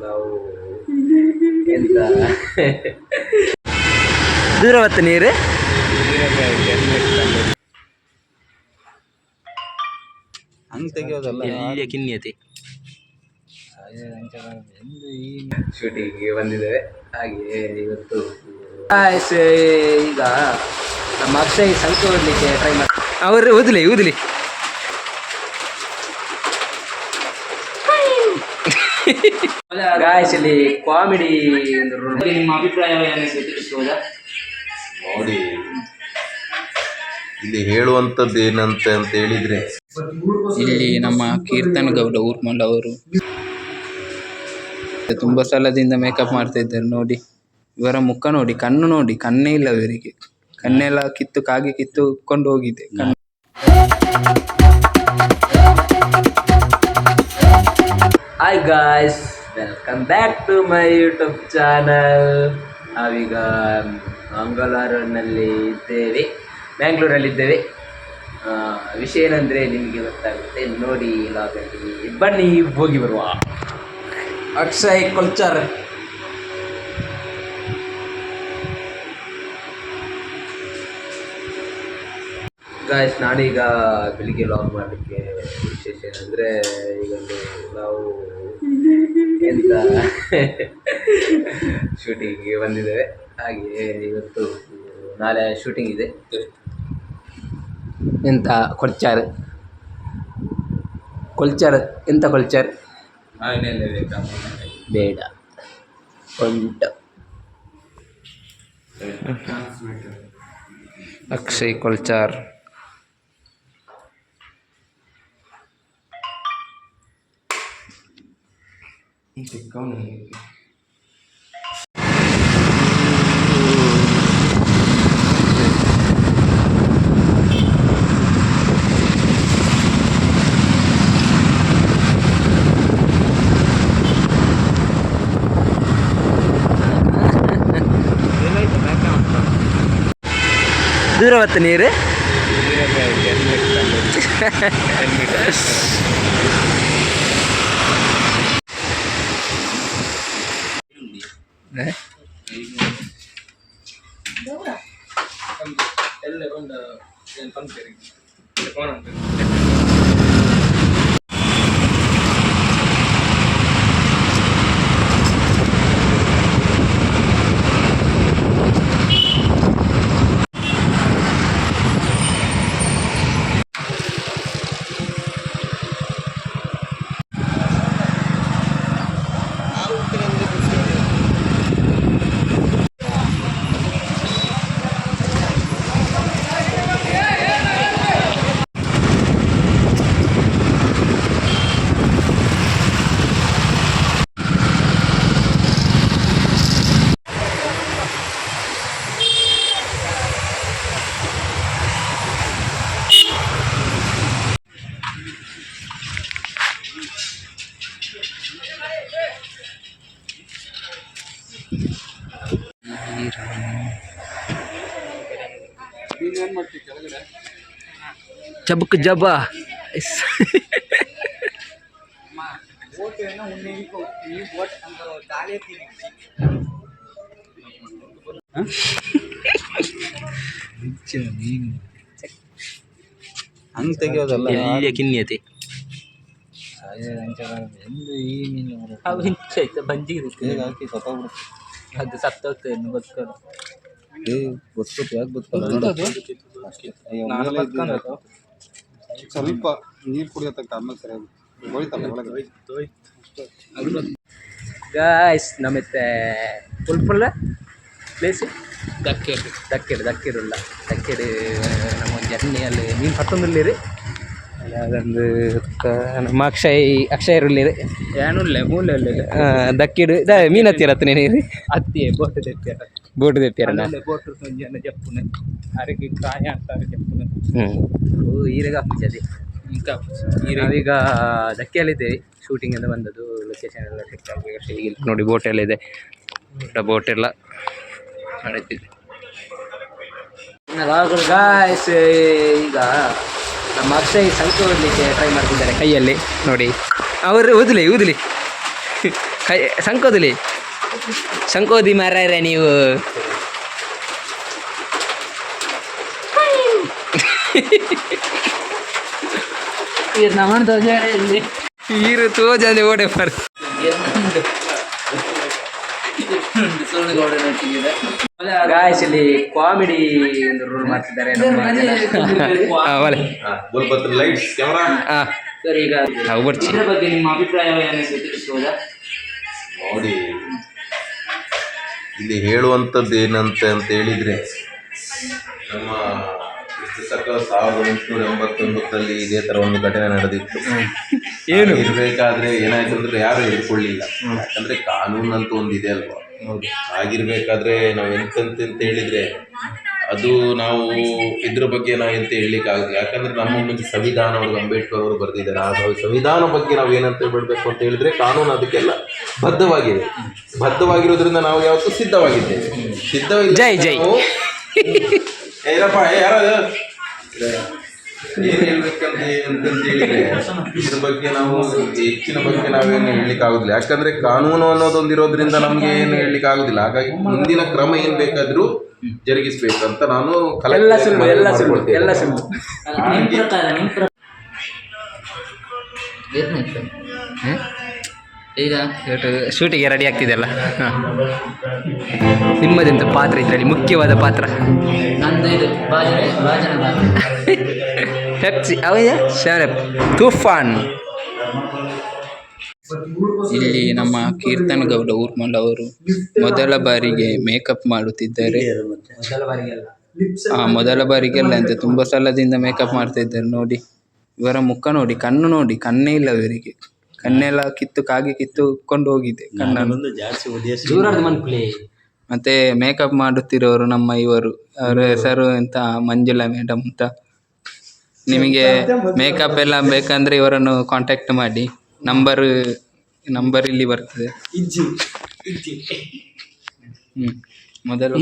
ನಾವು ಎಂತ ದೂರವತ್ತ ನೀರು ಹಂಗೆ ತೆಗಿಯೋದಲ್ಲ ಎಲ್ಲಿಯ ಕಿನ್ಯತೆ ಶೂಟಿಂಗ್ಗೆ ಬಂದಿದ್ದೇವೆ. ಹಾಗೆ ಇವತ್ತು ಈಗ ನಮ್ಮ ಅಕ್ಷಯ್ ಸಂಖ್ಯೆ ಓದಲಿಕ್ಕೆ ಟ್ರೈ ಮಾಡಿ ಅವರು ಊದಲಿ ಗಾಯ್ಸ್ ಇಲ್ಲಿ ಕಾಮಿಡಿ ನಿಮ್ಮ ಅಭಿಪ್ರಾಯ ತಿಳಿಸಬಹುದಾ? ನೋಡಿ, ಇಲ್ಲಿ ಹೇಳುವಂಥದ್ದು ಏನಂತ ಹೇಳಿದ್ರೆ, ಇಲ್ಲಿ ನಮ್ಮ ಕೀರ್ತನ್ ಗೌಡ ಊರ್ಮಲ್ ಅವರು ತುಂಬಾ ಸಲದಿಂದ ಮೇಕಪ್ ಮಾಡ್ತಾ ಇದ್ದಾರೆ. ನೋಡಿ ಇವರ ಮುಖ ನೋಡಿ, ಕಣ್ಣು ನೋಡಿ, ಕಣ್ಣೇ ಇಲ್ಲ ಇವರಿಗೆ. ಕಣ್ಣೆಲ್ಲ ಕಾಗೆ ಕಿತ್ತುಕೊಂಡು ಹೋಗಿದೆ. Hi guys, welcome back to my YouTube channel. ನಾವೀಗ ಬ್ಯಾಂಗ್ಳೂರಲ್ಲಿದ್ದೇವೆ. ವಿಷಯ ಏನಂದರೆ ನಿಮಗೆ ಗೊತ್ತಾಗುತ್ತೆ, ನೋಡಿ ಲಾಗಲ್ಲಿ ಬನ್ನಿ ಹೋಗಿ ಬರುವ. ಅಕ್ಷಯ್ ಕಲ್ಚರ್ ಗಾಯ್ಸ್, ನಾನೀಗ ಬೆಳಿಗ್ಗೆ ಲಾಗ್ ಮಾಡಲಿಕ್ಕೆ ವಿಶೇಷ ಏನಂದರೆ, ಈಗ ನಾವು ಎಂತ ಶೂಟಿಂಗ್ಗೆ ಬಂದಿದ್ದೇವೆ. ಹಾಗೆ ಇವತ್ತು ನಾಳೆ ಶೂಟಿಂಗ್ ಇದೆ. ಎಂತ ಕೊಲ್ಚರ್ ಎಂತ ಕೊಲ್ಚರ್ ಬೇಡ ಉಂಟು. ಅಕ್ಷಯ್ ಕೊಲ್ಚಾರ್ ದೂರವತ್ತ ನೀರು ಜಬಕ್ ಜಬ ಹಂಗೆ ತೆಗಿಯೋದಲ್ಲ. ಎಲ್ಲಿಯ ಕಿನ್ಯತೆ ಬಂಜಿ ಇರುತ್ತೆ, ಹಾಕಿ ಸತ್ತೋಗ್ಬಿಡುತ್ತೆ. ಅದು ಸತ್ತೋಗ್ತದೆ ಬದುಕಲು. ಗೊತ್ತು ಯಾಕೆ ಗೊತ್ತಲ್ಲ, ಸ್ವಲ್ಪ ನೀರು ಕುಡಿಯೋತಕ್ಕ ಆಮೇಲೆ ಸರಿಯಾಗಿ ಹೋಯ್ತಲ್ಲ ಒಳಗೆ. ಗಾಯ್ಸ್, ನಮ್ಮತ್ತೆ ಫುಲ್ ಪ್ಲೇಸ್ ದಕ್ಕೆಡು ನಮ್ಮ ಜರ್ನಿಯಲ್ಲಿ ನೀನು 11 ರೀ. ಅದೊಂದು ನಮ್ಮ ಅಕ್ಷಯ್ ಉಳ್ಳೇರಿ ಏನುಲ್ಲ ಮೂಲೆ ದಕ್ಕಿಡು ಮೀನು ಹತ್ತಿರತ್ತ ನೀರು ಹತ್ತಿ ಬೋಟ್ ತೆಪ್ಪಿಯಾರ ಬೋಟ್ ಜನ ಜಪ್ಪುನೆ ಅರಿಗೆ ಕಾಯ ಅಂತಾರೆ ಜಪ್ಪುನೆ. ಈರೆಗ ಹಾಕಿದೆ. ನಾವೀಗ ಧಕ್ಕೆಯಲ್ಲಿದ್ದೇವೆ. ಶೂಟಿಂಗ್ ಅಂತ ಬಂದದ್ದು, ಲೊಕೇಶನ್ ಎಲ್ಲ ಸಿಕ್ಕಾಗಿ ನೋಡಿ. ಬೋಟ್ ಎಲ್ಲ ಇದೆ, ಬೋಟ್ ಎಲ್ಲ ನಡೀತಿದೆ. ಗಾಯ್ಸ್, ಈಗ ನಮ್ಮ ಅಕ್ಷಯ್ ಸಂಖ್ಯೆ ಓದಲಿಕ್ಕೆ ಟ್ರೈ ಮಾಡ್ತಿದ್ದಾರೆ ಕೈಯಲ್ಲಿ. ನೋಡಿ ಅವರು ಊದಲಿ ಸಂಕೋದಿಲಿ ಸಂಕೋದಿ ಮಾರ್ಯಾರ ನೀವು. ಹೀರು ತೋಜಾನೆ ಓಡೆ ಫರ್ ಗಾಯ್ಸ್ ಇಲ್ಲಿ ಕಾಮಿಡಿ ಒಂದು ರೋಲ್ ಮಾಡ್ತಿದ್ದಾರೆ ಸರ್, ಈಗ ಇದ್ರ ಬಗ್ಗೆ ನಿಮ್ಮ ಅಭಿಪ್ರಾಯ ಏನೆಂದು ತಿಳಿಸಬಹುದಾ? ನೋಡಿ, ಇಲ್ಲಿ ಹೇಳುವಂಥದ್ದು ಏನಂತ ಹೇಳಿದ್ರೆ, ನಮ್ಮ ಕ್ರಿಸ್ತಶಕ 1889 ಇದೇ ತರ ಒಂದು ಘಟನೆ ನಡೆದಿತ್ತು. ಏನು ಇರ್ಬೇಕಾದ್ರೆ ಏನಾಯ್ತು ಅಂದ್ರೆ ಯಾರು ಎದ್ಕೊಳ್ಳಿಲ್ಲ. ಯಾಕಂದ್ರೆ ಕಾನೂನು ಅಂತ ಒಂದು ಇದೆ ಅಲ್ವಾ. ಆಗಿರ್ಬೇಕಾದ್ರೆ ನಾವು ಎಂತಂತ ಹೇಳಿದ್ರೆ ಅದು ನಾವು ಇದ್ರ ಬಗ್ಗೆ ನಾವು ಎಂತ ಹೇಳಲಿಕ್ಕೆ ಆಗುತ್ತೆ. ಯಾಕಂದ್ರೆ ನಮ್ಮ ಮುಂದೆ ಸಂವಿಧಾನ ಅವರು ಅಂಬೇಡ್ಕರ್ ಅವರು ಬರೆದಿದ್ದಾರೆ. ಆ ಸಂವಿಧಾನ ಬಗ್ಗೆ ನಾವು ಏನಂತ ಹೇಳ್ಬೇಕು ಅಂತ ಹೇಳಿದ್ರೆ ಕಾನೂನು ಅದಕ್ಕೆಲ್ಲ ಬದ್ಧವಾಗಿದೆ. ಬದ್ಧವಾಗಿರೋದ್ರಿಂದ ನಾವು ಯಾವತ್ತೂ ಸಿದ್ಧವಾಗಿದ್ದೇವೆ. ಸಿದ್ಧವಿಲ್ಲ ಜೈ ಜೈ ಏನಪ್ಪ ಯಾರು ಏನ್ ಹೇಳ್ಬೇಕಂತ ಅಂತಂತ ಹೇಳಿದ್ರೆ ಇದ್ರ ಬಗ್ಗೆ ನಾವು ಹೆಚ್ಚಿನ ಬಗ್ಗೆ ನಾವೇನು ಹೇಳಲಿಕ್ಕೆ ಆಗುದಿಲ್ಲ. ಯಾಕಂದ್ರೆ ಕಾನೂನು ಅನ್ನೋದೊಂದು ಇರೋದ್ರಿಂದ ನಮ್ಗೆ ಏನು ಹೇಳಲಿಕ್ಕೆ ಆಗುದಿಲ್ಲ. ಹಾಗಾಗಿ ಮುಂದಿನ ಕ್ರಮ ಏನ್ ಬೇಕಾದ್ರೂ ಜರುಗಿಸ್ಬೇಕಂತ ನಾನು ಈಗ ಶೂಟಿಗೆ ರೆಡಿ ಆಗ್ತಿದೆಯಲ್ಲ. ನಿಮ್ಮದೆಂತ ಪಾತ್ರ ಇದರಲ್ಲಿ ಮುಖ್ಯವಾದ ಪಾತ್ರ? ನಂದು ಇದು ಭಾಜನ ತೂಫಾನ್. ಇಲ್ಲಿ ನಮ್ಮ ಕೀರ್ತನ್ ಗೌಡ ಊರ್ಮಲ್ ಅವರು ಮೊದಲ ಬಾರಿಗೆ ಮೇಕಪ್ ಮಾಡುತ್ತಿದ್ದಾರೆ. ಮೊದಲ ಬಾರಿಗೆಲ್ಲ ಅಂತ ತುಂಬ ಸಲದಿಂದ ಮೇಕಪ್ ಮಾಡ್ತಾ ಇದ್ದಾರೆ. ನೋಡಿ ಇವರ ಮುಖ ನೋಡಿ, ಕಣ್ಣು ನೋಡಿ, ಕಣ್ಣೇ ಇಲ್ಲ ಇವರಿಗೆ. ಕಣ್ಣೆಲ್ಲ ಕಿತ್ತುಕೊಂಡು ಹೋಗಿದೆ ಕಣ್ಣನ್ನು. ಮತ್ತೆ ಮೇಕಪ್ ಮಾಡುತ್ತಿರೋರು ನಮ್ಮ ಇವರು, ಅವರ ಹೆಸರು ಎಂತ ಮಂಜುಳಾ ಮೇಡಮ್ ಅಂತ. ನಿಮಗೆ ಮೇಕಪ್ ಎಲ್ಲ ಬೇಕಂದ್ರೆ ಇವರನ್ನು ಕಾಂಟ್ಯಾಕ್ಟ್ ಮಾಡಿ. ನಂಬರ್ ಇಲ್ಲಿ ಬರ್ತದೆ. ಮೊದಲು